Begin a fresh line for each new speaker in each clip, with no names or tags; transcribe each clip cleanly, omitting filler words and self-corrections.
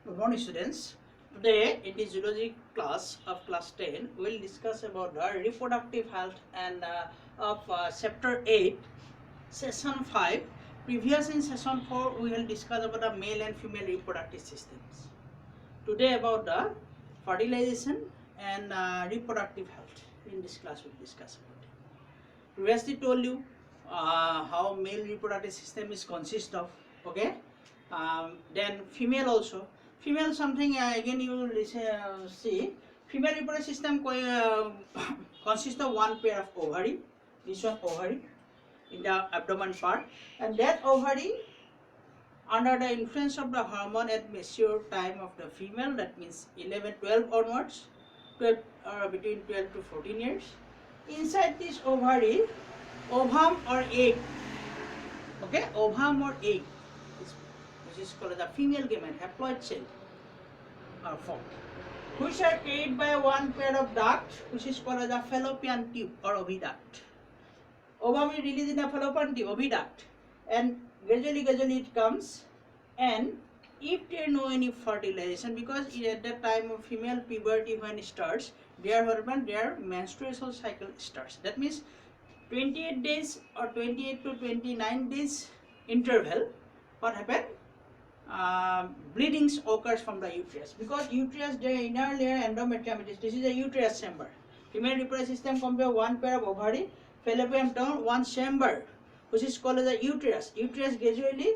Good morning, students. Today in the zoology class of class 10, we will discuss about the reproductive health and of chapter 8, session 5. Previous in session 4, we will discuss about the male and female reproductive systems. Today about the fertilization and reproductive health. In this class, we will discuss about it. Previously told you how male reproductive system is consist of. Okay. Then female also. Female something again you will see. Female reproductive system consists of one pair of ovary. This one ovary in the abdomen part, and that ovary under the influence of the hormone at mature time of the female, that means 11, 12 onwards, 12 between 12 to 14 years. Inside this ovary, ovum or egg, okay, ovum or egg, which is called the female gamete, haploid cell are formed, which are carried by one pair of duct, which is called the fallopian tube or oviduct. Ovum is released in the fallopian tube, oviduct, and gradually it comes. And if there no any fertilization, because at the time of female puberty when it starts, their menstrual cycle starts. That means 28 days or 28 to 29 days interval, what happened? Bleedings occurs from the uterus, because uterus, the inner layer endometrium, this is a uterus chamber. Female reproductive system compares one pair of ovary, fallopian tube, one chamber, which is called the uterus. Uterus gradually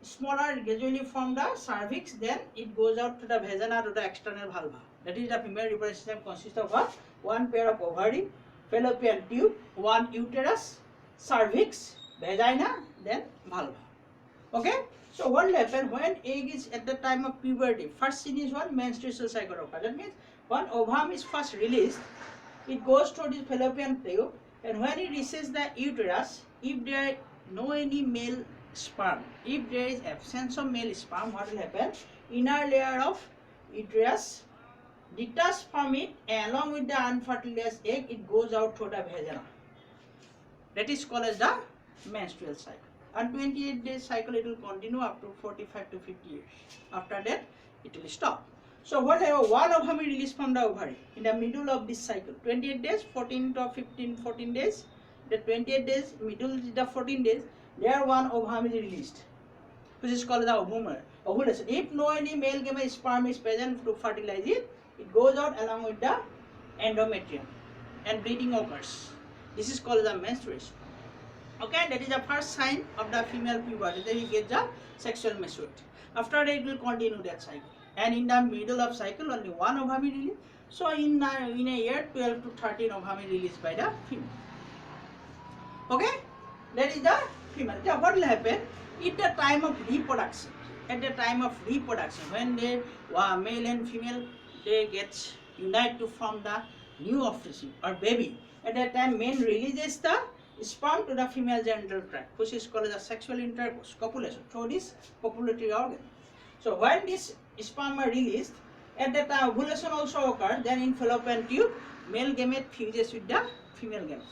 smaller, gradually from the cervix, then it goes out to the vagina, to the external vulva. That is the female reproductive system consists of one pair of ovary, fallopian tube, one uterus, cervix, vagina, then vulva. Okay. So what will happen when egg is at the time of puberty? First thing is one menstrual cycle occurs. That means when ovum is first released, it goes to the fallopian tube, and when it reaches the uterus, if there is no any male sperm, if there is absence of male sperm, what will happen? Inner layer of uterus detached from it, and along with the unfertilized egg, it goes out to the vagina. That is called as the menstrual cycle. And 28 days cycle it will continue up to 45 to 50 years. After that, it will stop. So what one ovum is released from the ovary in the middle of this cycle. 28 days, 14 to 14 days. The 28 days, middle is the 14 days. There one ovum is released, which is called the ovulation. If no any male gamete sperm is present to fertilize it, it goes out along with the endometrium, and bleeding occurs. This is called the menstruation. Okay, that is the first sign of the female puberty. Then you get the sexual maturity. After that, it will continue that cycle. And in the middle of cycle, only one ovum is released. So in a year, 12 to 13 ovum is released by the female. Okay, that is the female. Now what will happen? At the time of reproduction, when they male and female, they get unite to form the new offspring or baby. At that time, male releases the sperm to the female genital tract, which is called the sexual intercourse, copulation, through this copulatory organ. So when this sperm are released, at that time ovulation also occurs. Then in fallopian tube, male gamete fuses with the female gamete.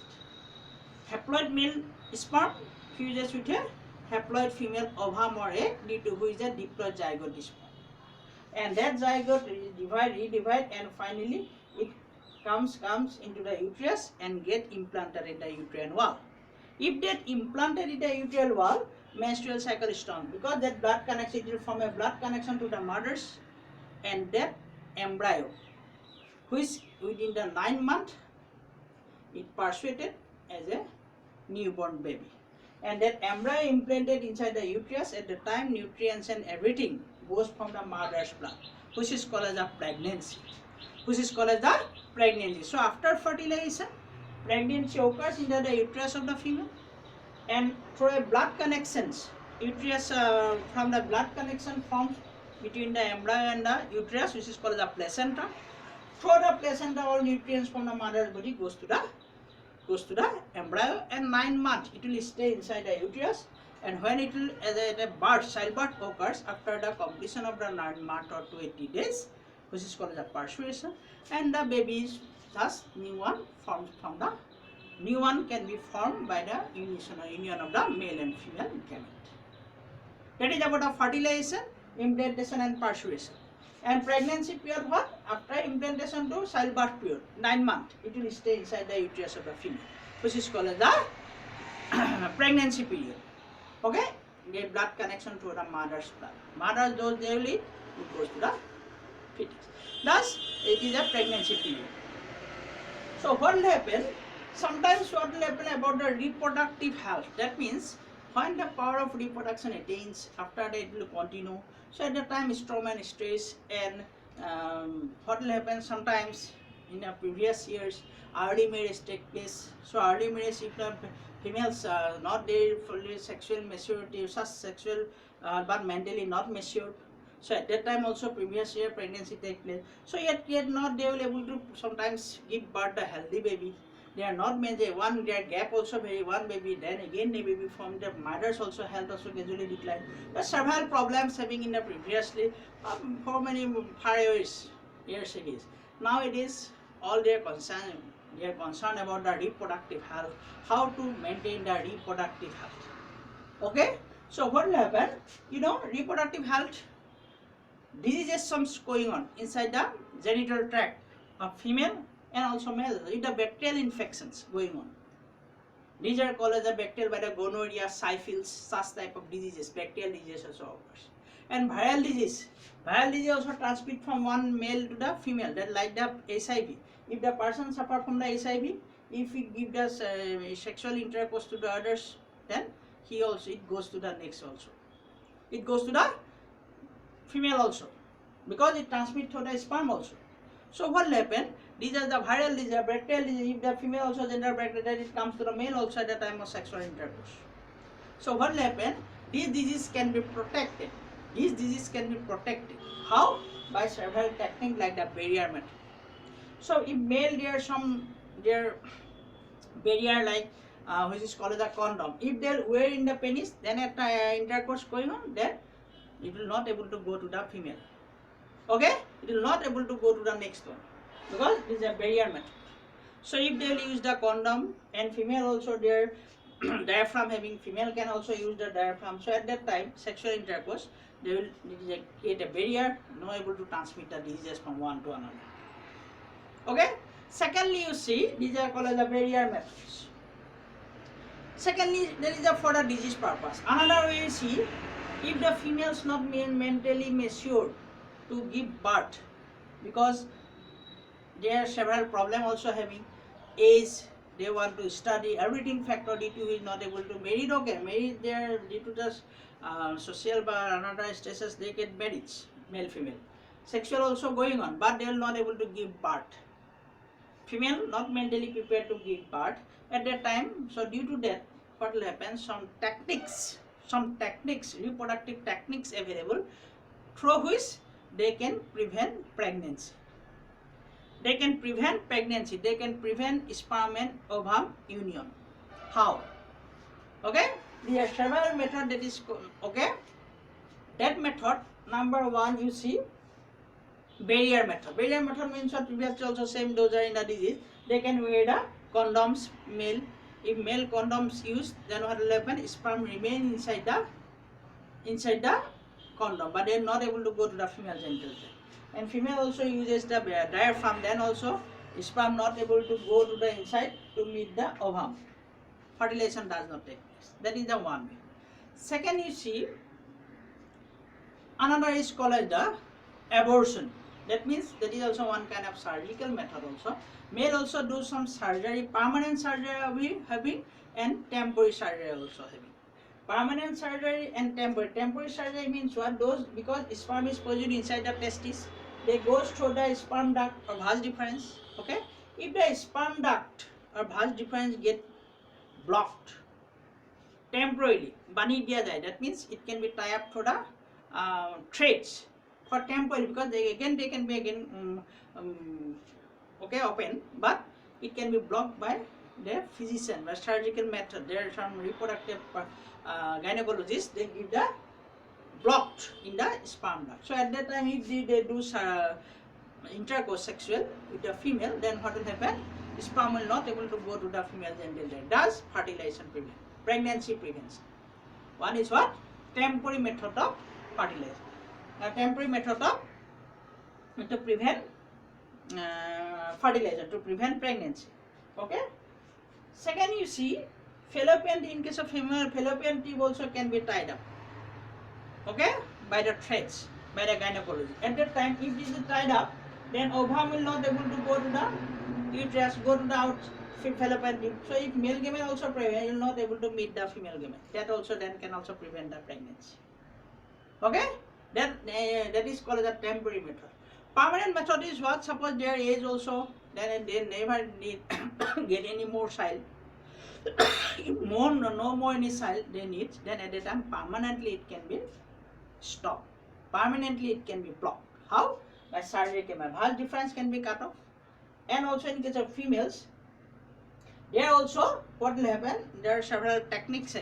Haploid male sperm fuses with a haploid female ovum or egg, due to which the diploid zygote is formed. And that zygote redivide, and finally it comes into the uterus and get implanted in the uterine wall. If that implanted in the uterine wall, menstrual cycle is strong, because that blood connection will form a blood connection to the mothers, and that embryo, which within the 9 months it persuaded as a newborn baby, and that embryo implanted inside the uterus. At the time, nutrients and everything goes from the mother's blood, which is called as a pregnancy. So after fertilization, pregnancy occurs into the uterus of the female, and through a blood connections, uterus from the blood connection forms between the embryo and the uterus, which is called the placenta. Through the placenta, all nutrients from the mother's body goes to the embryo, and 9 months it will stay inside the uterus. And when it will, childbirth occurs after the completion of the 9 months or 20 days, which is called the persuasion, and the baby is thus new one can be formed by the union of the male and female gamete. That is about the fertilization. implantation and persuasion. And pregnancy period what? After implantation to childbirth period, 9 months, it will stay inside the uterus of the female, which is called as the pregnancy period. Okay? Get blood connection to the mother's blood. Mother's dose daily, it goes to the fetus. Thus, it is a pregnancy period. So what will happen? Sometimes what will happen about the reproductive health? That means when the power of reproduction attains, after that it will continue. So at the time trauma and stress, and what will happen sometimes in the previous years, early marriage take place. So early marriage, if the females are not there fully sexual maturity, such sexual but mentally not mature. So at that time also previous year pregnancy take place. So yet not they will able to sometimes give birth a healthy baby. They are not major one, their gap also very one baby, then again the baby from the mothers also health also gradually decline. The several problems having in the previously for many 5 years it is. Now it is all their concern. They are concerned about the reproductive health, how to maintain the reproductive health. Okay, so what will happen? You know, reproductive health diseases some going on inside the genital tract of female and also male, with the bacterial infections going on. These are called as the bacterial by the gonorrhea, syphilis, such type of diseases, bacterial diseases also occurs. And viral disease also transmit from one male to the female, that like the HIV. If the person suffer from the HIV, if he give the sexual intercourse to the others, then he also, it goes to the next also. It goes to the female also, because it transmits to the sperm also. So what will happen? These are the viral disease, bacterial disease. If the female also gender bacteria, then it comes to the male also at the time of sexual intercourse. So what will happen? These diseases can be protected. How? By several techniques like the barrier method. So if male their barrier like which is called the condom. If they wear in the penis, then at intercourse going on, then it will not able to go to the female. Okay, it will not able to go to the next one because it is a barrier method. So if they will use the condom, and female also their diaphragm having, female can also use the diaphragm. So at that time sexual intercourse, they will create a barrier, not able to transmit the diseases from one to another. Okay. Secondly, you see these are called as the barrier methods. Secondly, there is a for the disease purpose. Another way you see, if the female is not mentally mature to give birth, because there are several problems also having, age, they want to study, everything factor due to is not able to marry. Okay, married there due to the social but another stresses, they get married, male female. Sexual also going on, but they are not able to give birth. Female not mentally prepared to give birth at that time. So due to that, what will happen? Some techniques, reproductive techniques available through which they can prevent pregnancy. They can prevent sperm and ovum union. How? Okay, there are several methods that is okay. That method, number one, you see, barrier method. Barrier method means what? Previously also same, those are in the disease. They can wear the condoms, male. If male condoms used, then what will happen? Sperm remain inside the condom, but they are not able to go to the female genital tract. And female also uses the diaphragm, then also sperm not able to go to the inside to meet the ovum. Fertilization does not take place. That is the one way. Second, you see, another is called as the abortion. That means that is also one kind of surgical method also. Male also do some surgery, permanent surgery having, and temporary surgery also having. Permanent surgery and temporary. Temporary surgery means what? Those, because sperm is produced inside the testis, they goes through the sperm duct or vas deferens. Okay, if the sperm duct or vas deferens get blocked temporarily, bani diya jai, that means it can be tied up through the threads for temporary, because they can be okay, open, but it can be blocked by the physician by surgical method. There are some reproductive gynecologists, they give the blocked in the sperm duct. So at that time, if they do intercourse sexual with the female, then what will happen? Sperm will not able to go to the female genital tract. Thus, fertilization prevent, pregnancy prevention. One is what? Temporary method of fertilization. a temporary method of to prevent fertilizer, to prevent pregnancy. Okay. Second, you see fallopian tube. In case of female, fallopian tube also can be tied up. Okay, by the threads, by the gynecology. At that time, if it is tied up, then ovum will not able to go to the uterus, go to the out fallopian tube. So if male gamete also prevent, you will not able to meet the female gamete. That also then can also prevent the pregnancy. Okay, that is called the temporary method. Permanent method is what? Suppose their age also, then they never need get any more child. If no more any child they need, then at that time permanently it can be stopped. Permanently it can be blocked. How? By surgical method. Valve difference can be cut off. And also in case of females, there also what will happen? There are several techniques.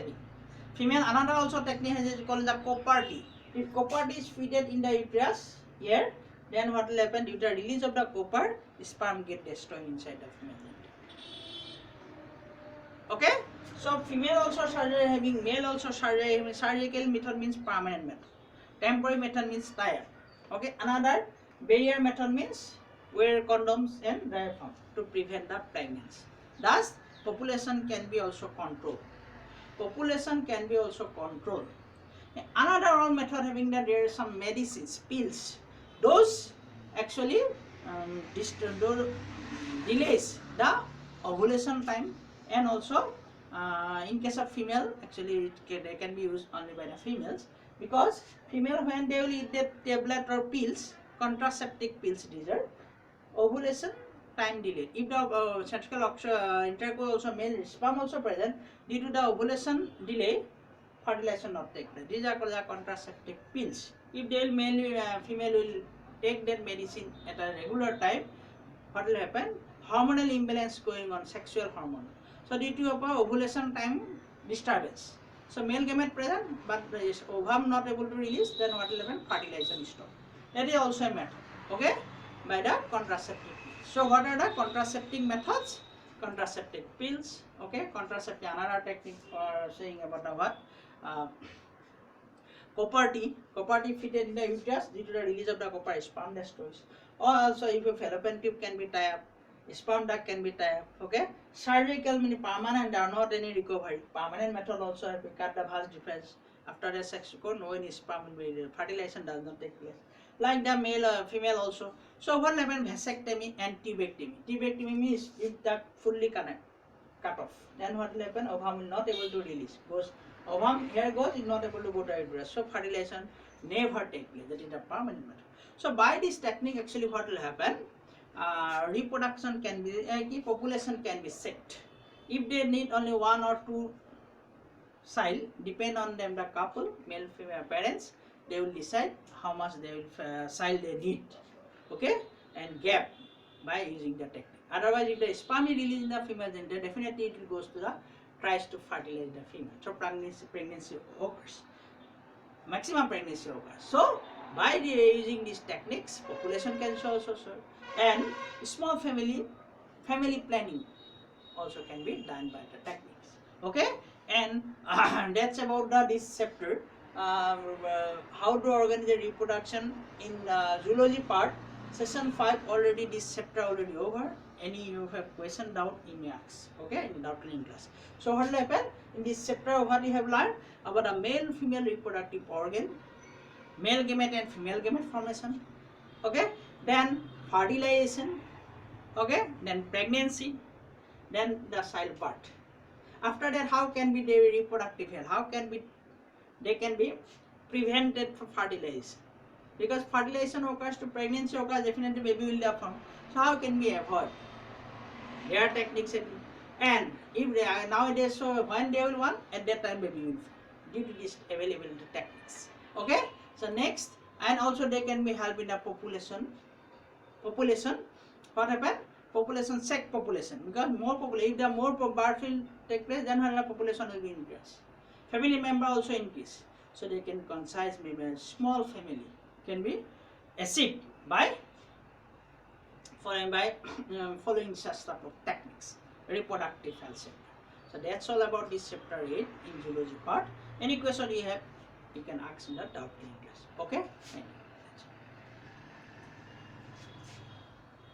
Female, another also technique is called the Koparty. If Koparty is fitted in the uterus here, then what will happen? Due to the release of the copper, the sperm get destroyed inside the female. Okay? So female also surgery having, male also surgery having. Surgical method means permanent method. Temporary method means tire. Okay? Another barrier method means wear condoms and diaphragm to prevent the pregnancy. Thus, population can be also controlled. Population can be also controlled. Another one method having that there are some medicines, pills. Those actually delays the ovulation time, and also in case of female, actually they can be used only by the females, because female when they will eat the tablet or pills, contraceptive pills, these are ovulation time delay. If the sexual intercourse also male sperm also present, due to the ovulation delay, fertilization not take place. These are called the contraceptive pills. If they will male female will take that medicine at a regular time, what will happen? Hormonal imbalance going on, sexual hormone. So due to ovulation time disturbance, so male gamete present but ovum not able to release, then what will happen? Fertilization stop. That is also a method. Okay, by the contraceptive. So what are the contraceptive methods? Contraceptive pills. Okay, contraceptive, another technique for saying about the what? Koparty fitted in the uterus, due to the release of the copper, sperm destroys. Or also if a fallopian tube can be tied up, sperm duct can be tied up. Okay, surgical meaning permanent, there are not any recovery. Permanent method also, if we cut the vas difference after the sex core, no any sperm will be, fertilization does not take place. Like the male female also. So what happens? Vasectomy and tubectomy. Tubectomy means if the fully cut off, then what will happen? Ovum will not able to release. Goes ovum here goes, is not able to go to uterus. So fertilization never take place. That is the permanent method. So by this technique, actually what will happen? Reproduction can be, population can be set. If they need only one or two child, depend on them the couple, male female parents, they will decide how much they will child they need. Okay, and gap by using the technique. Otherwise, if the sperm is released in the female, then definitely it will goes to the tries to fertilize the female. So pregnancy occurs. Maximum pregnancy occurs. So by using these techniques, population can also serve, and small family planning also can be done by the techniques. Okay, and that's about this chapter. How to organize the reproduction in zoology part. Session 5 already, this chapter already over. Any you have question, doubt, you may ask. Okay, in doubt in class. So what will happen in this chapter? What you have learned about a male female reproductive organ, male gamete and female gamete formation. Okay, then fertilization. Okay, then pregnancy, then the child birth. After that, how can be their reproductive health? How can be they can be prevented from fertilization? Because fertilization occurs to pregnancy occurs, definitely baby will be formed. So how can we avoid? There are techniques, and if they are nowadays, so when they will want, at that time baby will form, due to this available techniques. Okay. So next, and also they can be help in the population. What happen? Population, check population, because more population, if the more birth will take place, then the population will be increased. Family member also increase, so they can concise, maybe a small family can be achieved by following such type of techniques, reproductive health. So that's all about this chapter 8 in zoology part. Any question you have, you can ask in the doubt class. Okay.